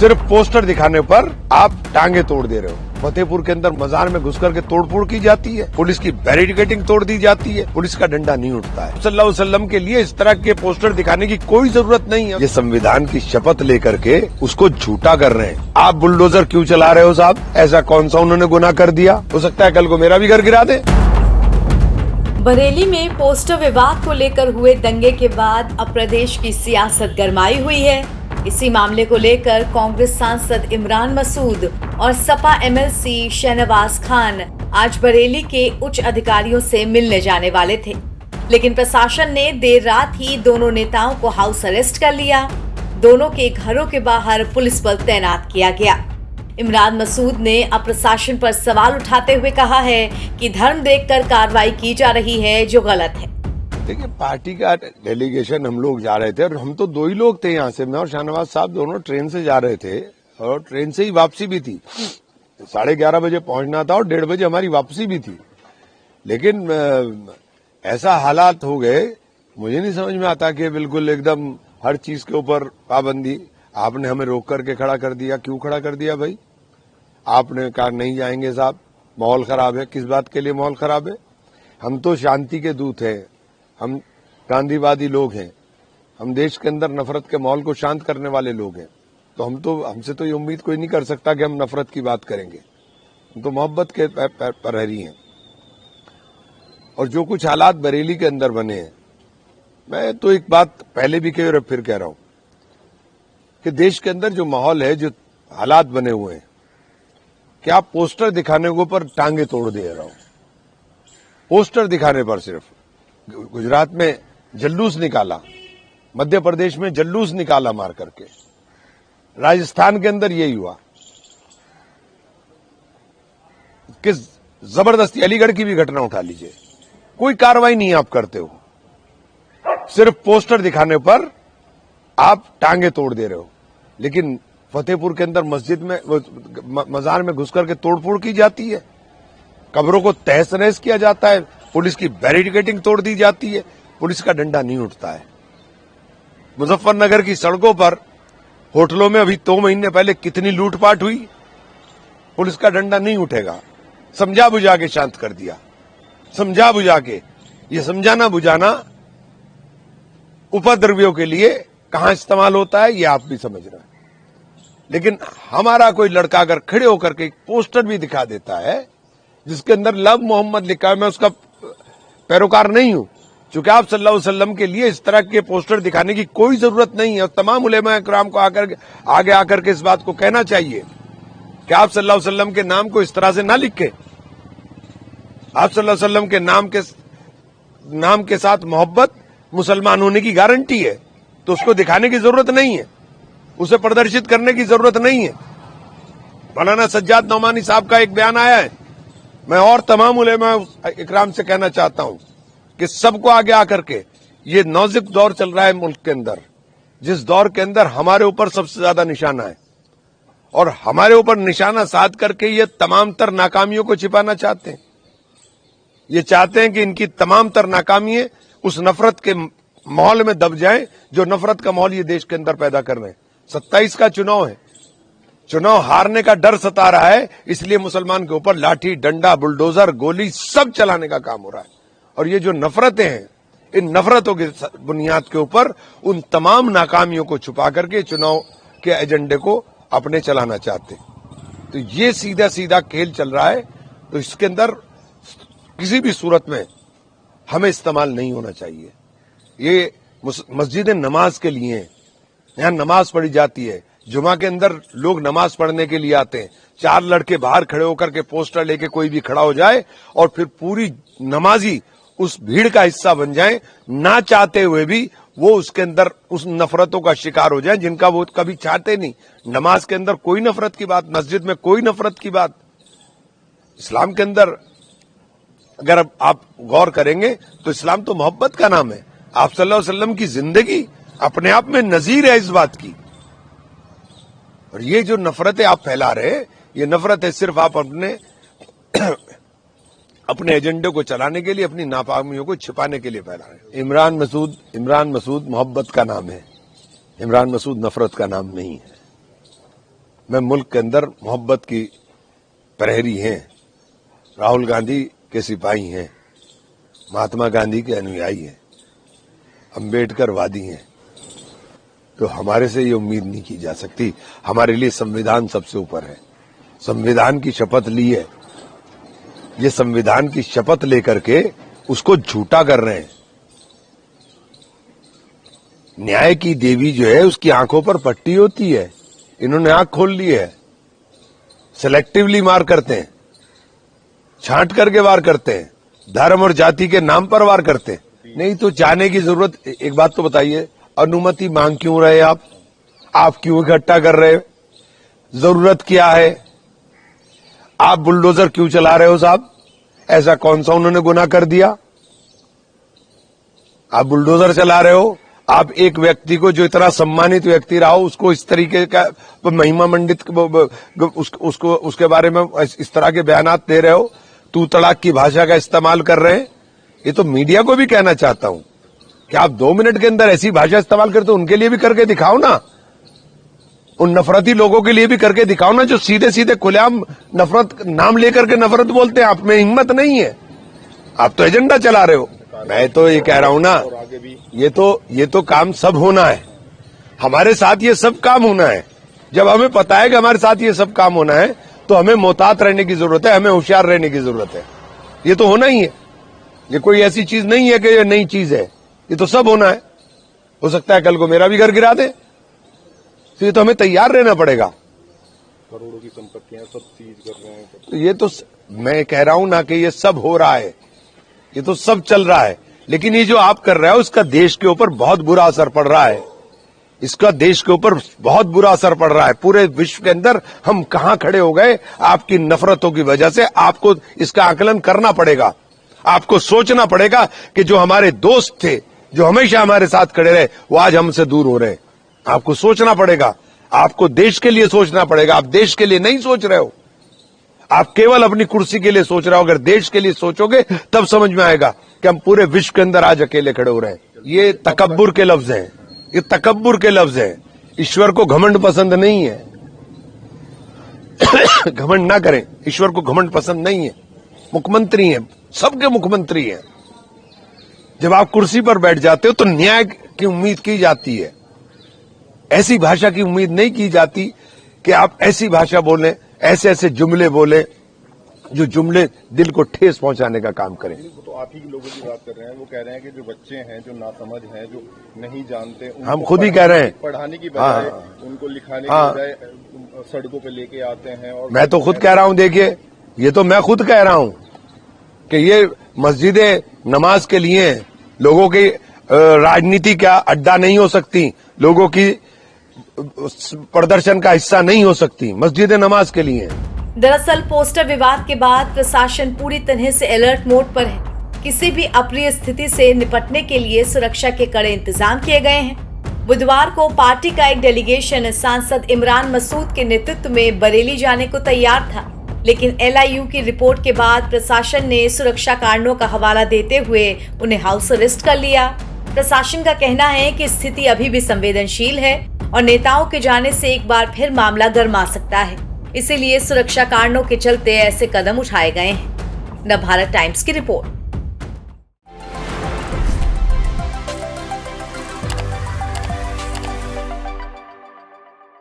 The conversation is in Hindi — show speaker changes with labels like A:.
A: सिर्फ पोस्टर दिखाने पर आप टांगे तोड़ दे रहे हो। फतेहपुर के अंदर मजार में घुस करके तोड़फोड़ की जाती है, पुलिस की बैरिकेडिंग तोड़ दी जाती है, पुलिस का डंडा नहीं उठता है। सल्लल्लाहु अलैहि वसल्लम के लिए इस तरह के पोस्टर दिखाने की कोई जरूरत नहीं है। ये संविधान की शपथ लेकर के उसको झूठा कर रहे हैं। आप बुलडोजर क्यों चला रहे हो साहब? ऐसा कौन सा उन्होंने गुनाह कर दिया? हो सकता है कल को मेरा भी घर गिरा दे।
B: बरेली में पोस्टर विवाद को लेकर हुए दंगे के बाद अब प्रदेश की सियासत गरमाई हुई है। इसी मामले को लेकर कांग्रेस सांसद इमरान मसूद और सपा एमएलसी शहनवाज खान आज बरेली के उच्च अधिकारियों से मिलने जाने वाले थे, लेकिन प्रशासन ने देर रात ही दोनों नेताओं को हाउस अरेस्ट कर लिया। दोनों के घरों के बाहर पुलिस बल तैनात किया गया। इमरान मसूद ने अब प्रशासन पर सवाल उठाते हुए कहा है कि धर्म देखकर कार्रवाई की जा रही है जो गलत है।
A: देखिए, पार्टी का डेलीगेशन हम लोग जा रहे थे और हम तो दो ही लोग थे यहाँ से, मैं और शाहनवाज साहब दोनों ट्रेन से जा रहे थे और ट्रेन से ही वापसी भी थी। 11:30 बजे पहुंचना था और 1:30 बजे हमारी वापसी भी थी। लेकिन ऐसा हालात हो गए, मुझे नहीं समझ में आता कि बिल्कुल एकदम हर चीज के ऊपर पाबंदी। आपने हमें रोक करके खड़ा कर दिया। क्यों खड़ा कर दिया भाई? आपने कहा नहीं जाएंगे साहब, माहौल खराब है। किस बात के लिए माहौल खराब है? हम तो शांति के दूत हैं, हम गांधीवादी लोग हैं, हम देश के अंदर नफरत के माहौल को शांत करने वाले लोग हैं। तो हमसे तो ये उम्मीद कोई नहीं कर सकता कि हम नफरत की बात करेंगे। हम तो मोहब्बत के प्रहरी हैं। और जो कुछ हालात बरेली के अंदर बने हैं, मैं तो एक बात पहले भी कही और फिर कह रहा हूं कि देश के अंदर जो माहौल है, जो हालात बने हुए हैं, कि आप पोस्टर दिखाने के ऊपर टांगे तोड़ दे रहा हूं। पोस्टर दिखाने पर सिर्फ गुजरात में जल्लूस निकाला, मध्य प्रदेश में जल्लूस निकाला मार करके, राजस्थान के अंदर यही हुआ। किस जबरदस्ती अलीगढ़ की भी घटना उठा लीजिए, कोई कार्रवाई नहीं आप करते हो। सिर्फ पोस्टर दिखाने पर आप टांगे तोड़ दे रहे हो। लेकिन फतेहपुर के अंदर मस्जिद में मजार में घुस करके तोड़फोड़ की जाती है, कब्रों को तहस नहस किया जाता है, पुलिस की बैरिकेडिंग तोड़ दी जाती है, पुलिस का डंडा नहीं उठता है। मुजफ्फरनगर की सड़कों पर, होटलों में अभी 2 महीने पहले कितनी लूटपाट हुई, पुलिस का डंडा नहीं उठेगा। समझा बुझा के शांत कर दिया, समझा बुझा के। ये समझाना बुझाना उपद्रवियों के लिए कहां इस्तेमाल होता है, ये आप भी समझ रहे हैं। लेकिन हमारा कोई लड़का अगर खड़े होकर के एक पोस्टर भी दिखा देता है जिसके अंदर लव मोहम्मद लिखा है, मैं उसका पैरोकार नहीं हूं, क्योंकि आप सल्लल्लाहु अलैहि वसल्लम के लिए इस तरह के पोस्टर दिखाने की कोई जरूरत नहीं है। और तमाम उलेमा इकराम को आगे आकर के इस बात को कहना चाहिए कि आप सल्लल्लाहु अलैहि वसल्लम के नाम को इस तरह से ना लिखे। आप सल्लल्लाहु अलैहि वसल्लम के नाम के साथ मोहब्बत मुसलमान होने की गारंटी है, तो उसको दिखाने की जरूरत नहीं है, उसे प्रदर्शित करने की जरूरत नहीं है। मौलाना सज्जाद नौमानी साहब का एक बयान आया है, मैं और तमाम उलेमा इकराम से कहना चाहता हूं कि सबको आगे आकर के, ये नाजुक दौर चल रहा है मुल्क के अंदर, जिस दौर के अंदर हमारे ऊपर सबसे ज्यादा निशाना है, और हमारे ऊपर निशाना साध करके ये तमाम तर नाकामियों को छिपाना चाहते हैं। ये चाहते हैं कि इनकी तमाम तर नाकामियां उस नफरत के माहौल में दब जाएं जो नफरत का माहौल ये देश के अंदर पैदा कर रहे हैं। 27 का चुनाव है, चुनाव हारने का डर सता रहा है, इसलिए मुसलमान के ऊपर लाठी डंडा बुलडोजर गोली सब चलाने का काम हो रहा है। और ये जो नफरतें हैं, इन नफरतों की बुनियाद के ऊपर उन तमाम नाकामियों को छुपा करके चुनाव के एजेंडे को अपने चलाना चाहते हैं। तो ये सीधा सीधा खेल चल रहा है। तो इसके अंदर किसी भी सूरत में हमें इस्तेमाल नहीं होना चाहिए। ये मस्जिद नमाज के लिए है, यहाँ नमाज पढ़ी जाती है, जुमा के अंदर लोग नमाज पढ़ने के लिए आते हैं। 4 लड़के बाहर खड़े होकर के पोस्टर लेके कोई भी खड़ा हो जाए और फिर पूरी नमाजी उस भीड़ का हिस्सा बन जाए, ना चाहते हुए भी वो उसके अंदर उस नफरतों का शिकार हो जाए जिनका वो कभी चाहते नहीं। नमाज के अंदर कोई नफरत की बात, मस्जिद में कोई नफरत की बात। इस्लाम के अंदर अगर आप गौर करेंगे तो इस्लाम तो मोहब्बत का नाम है। आप सल्लल्लाहु अलैहि वसल्लम की जिंदगी अपने आप में नजीर है इस बात की। और ये जो नफरतें आप फैला रहे हैं, ये नफरत है सिर्फ आप अपने एजेंडे को चलाने के लिए, अपनी नाकामियों को छिपाने के लिए फैला रहे हैं। इमरान मसूद मोहब्बत का नाम है, इमरान मसूद नफरत का नाम नहीं है। में मुल्क के अंदर मोहब्बत की प्रहरी हैं, राहुल गांधी के सिपाही हैं, महात्मा गांधी के अनुयायी हैं, अंबेडकर वादी हैं, तो हमारे से ये उम्मीद नहीं की जा सकती। हमारे लिए संविधान सबसे ऊपर है। संविधान की शपथ ली है, ये संविधान की शपथ लेकर के उसको झूठा कर रहे हैं। न्याय की देवी जो है उसकी आंखों पर पट्टी होती है, इन्होंने आंख खोल ली है। सेलेक्टिवली वार करते हैं, छांट करके वार करते हैं, धर्म और जाति के नाम पर वार करते हैं। नहीं तो जाने की जरूरत, एक बात तो बताइए, अनुमति मांग क्यों रहे आप क्यों इकट्ठा कर रहे, जरूरत क्या है? आप बुलडोजर क्यों चला रहे हो साहब? ऐसा कौन सा उन्होंने गुनाह कर दिया? आप बुलडोजर चला रहे हो, आप एक व्यक्ति को, जो इतना सम्मानित व्यक्ति रहा हो, उसको इस तरीके का महिमा मंडित उसको उसके बारे में इस तरह के बयानात दे रहे हो, तू तड़ाक की भाषा का इस्तेमाल कर रहे हैं। ये तो मीडिया को भी कहना चाहता हूं कि आप 2 मिनट के अंदर ऐसी भाषा इस्तेमाल करते हो, उनके लिए भी करके दिखाओ ना, उन नफरती लोगों के लिए भी करके दिखाओ ना, जो सीधे सीधे खुलेआम नफरत नाम लेकर के नफरत बोलते हैं। आप में हिम्मत नहीं है, आप तो एजेंडा चला रहे हो। मैं तो ये कह रहा हूं ना, ये तो काम सब होना है, हमारे साथ ये सब काम होना है। जब हमें पता है कि हमारे साथ ये सब काम होना है, तो हमें मोहतात रहने की जरूरत है, हमें होशियार रहने की जरूरत है। ये तो होना ही है, ये कोई ऐसी चीज नहीं है कि ये नई चीज है, ये तो सब होना है। हो सकता है कल को मेरा भी घर गिरा दे, तो ये तो हमें तैयार रहना पड़ेगा।
C: करोड़ों की संपत्तियां सब सीज कर रहे हैं,
A: तो ये तो मैं कह रहा हूं ना कि ये सब हो रहा है, ये तो सब चल रहा है, लेकिन ये जो आप कर रहे हो उसका देश के ऊपर बहुत बुरा असर पड़ रहा है। इसका देश के ऊपर बहुत बुरा असर पड़ रहा है। पूरे विश्व के अंदर हम कहां खड़े हो गए आपकी नफरतों की वजह से। आपको इसका आकलन करना पड़ेगा, आपको सोचना पड़ेगा कि जो हमारे दोस्त थे, जो हमेशा हमारे साथ खड़े रहे, वो आज हमसे दूर हो रहे हैं। आपको सोचना पड़ेगा, आपको देश के लिए सोचना पड़ेगा। आप देश के लिए नहीं सोच रहे हो, आप केवल अपनी कुर्सी के लिए सोच रहे हो। अगर देश के लिए सोचोगे तब समझ में आएगा कि हम पूरे विश्व के अंदर आज अकेले खड़े हो रहे हैं। ये तकब्बुर के लफ्ज हैं, ये तकब्बुर के लफ्ज हैं। ईश्वर को घमंड पसंद नहीं है। घमंड ना करें, ईश्वर को घमंड पसंद नहीं है। मुख्यमंत्री हैं, सबके मुख्यमंत्री हैं। जब आप कुर्सी पर बैठ जाते हो तो न्याय की उम्मीद की जाती है, ऐसी भाषा की उम्मीद नहीं की जाती कि आप ऐसी भाषा बोलें, ऐसे ऐसे जुमले बोले जो जुमले दिल को ठेस पहुंचाने का काम करें।
C: तो आप ही लोगों की बात कर रहे हैं, वो कह रहे हैं कि जो बच्चे हैं, जो नासमझ हैं, जो नहीं जानते,
A: हम खुद ही कह रहे हैं,
C: पढ़ाने की बजाय उनको लिखाने की बजाय सड़कों पे लेके आते हैं। और
A: मैं तो खुद कह रहा हूं, देखिए, ये तो मैं खुद कह रहा हूं कि ये मस्जिदें नमाज के लिए हैं, लोगों की राजनीति का अड्डा नहीं हो सकती, लोगों की प्रदर्शन का हिस्सा नहीं हो सकती, मस्जिदें नमाज के लिए हैं।
B: दरअसल पोस्टर विवाद के बाद प्रशासन पूरी तरह से अलर्ट मोड पर है। किसी भी अप्रिय स्थिति से निपटने के लिए सुरक्षा के कड़े इंतजाम किए गए हैं। बुधवार को पार्टी का एक डेलीगेशन सांसद इमरान मसूद के नेतृत्व में बरेली जाने को तैयार था, लेकिन LIU की रिपोर्ट के बाद प्रशासन ने सुरक्षा कारणों का हवाला देते हुए उन्हें हाउस अरेस्ट कर लिया। प्रशासन का कहना है कि स्थिति अभी भी संवेदनशील है और नेताओं के जाने से एक बार फिर मामला गर्मा सकता है, इसीलिए सुरक्षा कारणों के चलते ऐसे कदम उठाए गए हैं। नवभारत टाइम्स की रिपोर्ट।